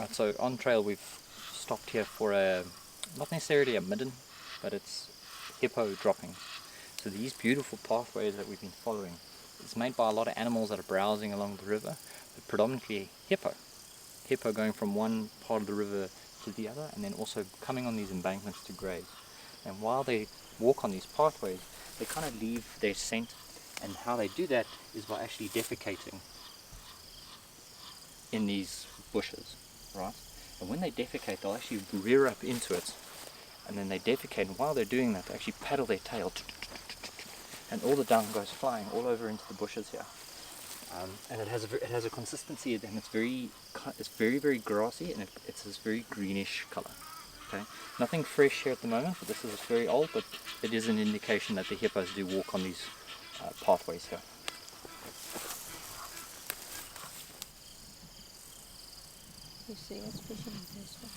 Right, so on trail we've stopped here for not necessarily a midden, but it's hippo dropping. So these beautiful pathways that we've been following, it's made by a lot of animals that are browsing along the river, but predominantly hippo. Hippo going from one part of the river to the other, and then also coming on these embankments to graze. And while they walk on these pathways, they kind of leave their scent, and how they do that is by actually defecating in these bushes, right? And when they defecate, they'll actually rear up into it, and then they defecate, and while they're doing that, they actually paddle their tail, and all the dung goes flying all over into the bushes here. And it has a consistency, and it's very grassy, and it's this very greenish color. Okay, nothing fresh here at the moment, but this is very old, but it is an indication that the hippos do walk on these pathways here. You see, especially this one.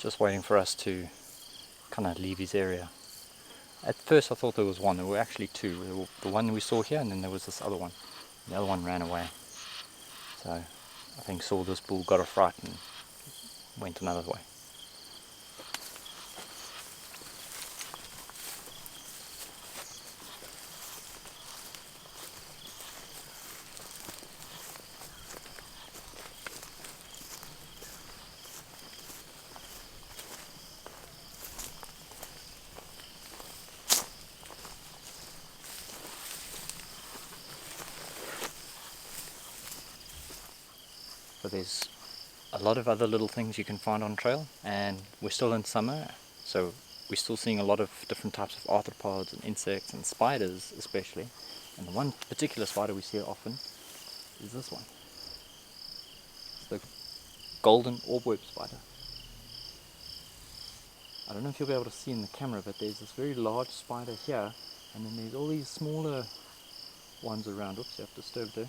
Just waiting for us to kind of leave his area. At first I thought there was one, there were actually two. There were the one we saw here, and then there was this other one. The other one ran away. So I think saw this bull, got a fright, and went another way. But there's a lot of other little things you can find on trail, and we're still in summer, so we're still seeing a lot of different types of arthropods and insects and spiders especially. And the one particular spider we see often is this one. It's the golden orb web spider. I don't know if you'll be able to see in the camera, but there's this very large spider here, and then there's all these smaller ones around. Oops, I've disturbed her.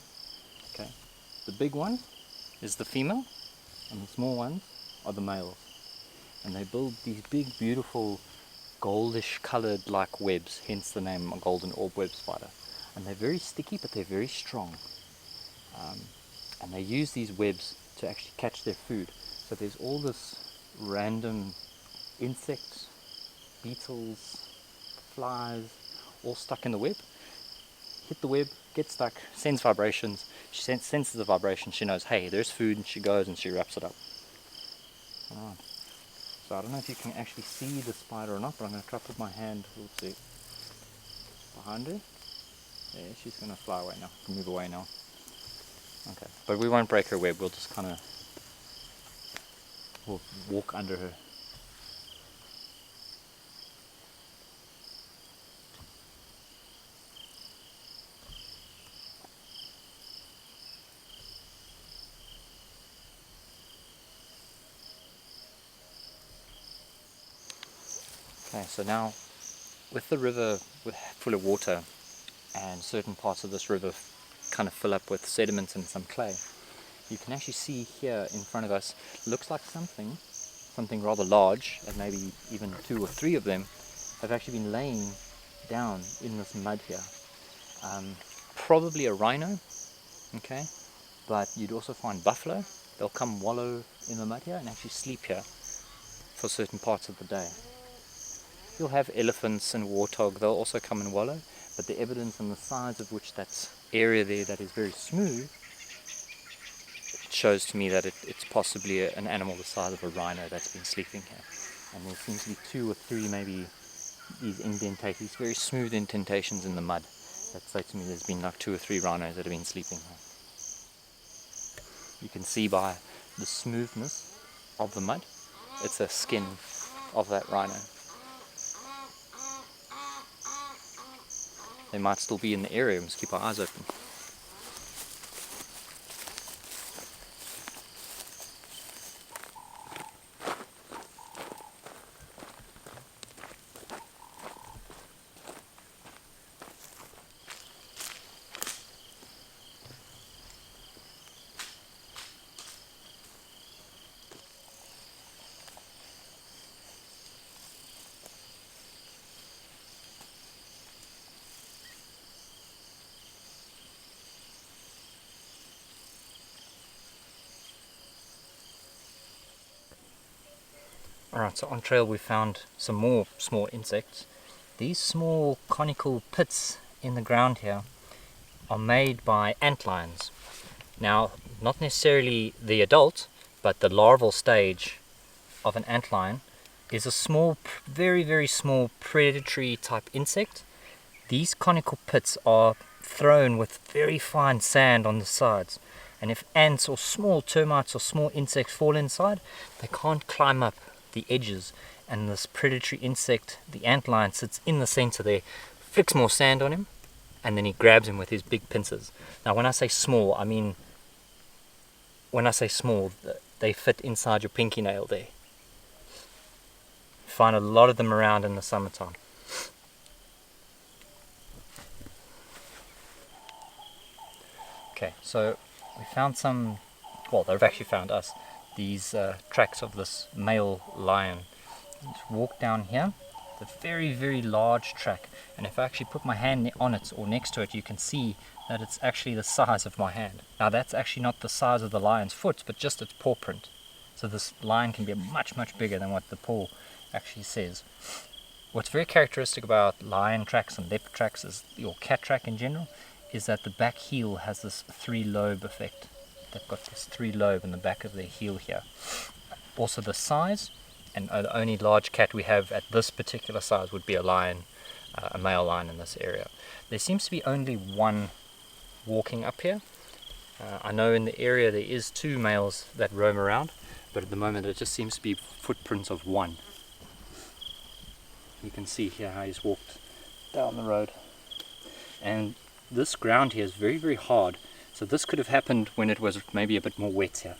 Okay, the big one is the female, and the small ones are the males. And they build these big, beautiful, goldish coloured like webs, hence the name golden orb web spider. And they're very sticky, but they're very strong. And they use these webs to actually catch their food. So there's all this random insects, beetles, flies, all stuck in the web. Hit the web, get stuck, sends vibrations. She senses the vibration, she knows, hey, there's food, and she goes and she wraps it up. Alright. So I don't know if you can actually see the spider or not, but I'm going to try to put my hand, oopsie, behind her. Yeah, she's going to fly away now, move away now. Okay, but we won't break her web, we'll just kind of walk under her. Okay, so now with the river full of water, and certain parts of this river kind of fill up with sediment and some clay, you can actually see here in front of us, looks like something rather large, and maybe even 2 or 3 of them have actually been laying down in this mud here. Probably a rhino, okay, but you'd also find buffalo. They'll come wallow in the mud here and actually sleep here for certain parts of the day. You'll have elephants and warthog, they'll also come and wallow, but the evidence and the size of which that area there that is very smooth shows to me that it's possibly an animal the size of a rhino that's been sleeping here. And there seems to be 2 or 3 maybe these indentations, these very smooth indentations in the mud that say to me there's been like 2 or 3 rhinos that have been sleeping here. You can see by the smoothness of the mud, it's a skin of that rhino. They might still be in the area. We must keep our eyes open. Alright, so on trail we found some more small insects. These small conical pits in the ground here are made by antlions. Now, not necessarily the adult, but the larval stage of an antlion is a small, very, very small predatory type insect. These conical pits are thrown with very fine sand on the sides. And if ants or small termites or small insects fall inside, they can't climb up the edges, and this predatory insect, the antlion, sits in the center there, flicks more sand on him, and then he grabs him with his big pincers. Now when I say small, I mean, when I say small, they fit inside your pinky nail there. You find a lot of them around in the summertime. Okay, so we found some, well, they've actually found us, these tracks of this male lion. Let's walk down here. It's a very, very large track, and if I actually put my hand on it or next to it, you can see that it's actually the size of my hand. Now that's actually not the size of the lion's foot, but just its paw print. So this lion can be much, much bigger than what the paw actually says. What's very characteristic about lion tracks and leopard tracks, or cat track in general, is that the back heel has this three-lobe effect. They've got this three-lobe in the back of their heel here. Also the size, and the only large cat we have at this particular size would be a lion, a male lion in this area. There seems to be only one walking up here. I know in the area there is 2 males that roam around, but at the moment it just seems to be footprints of one. You can see here how he's walked down the road. And this ground here is very, very hard. So this could have happened when it was maybe a bit more wet here.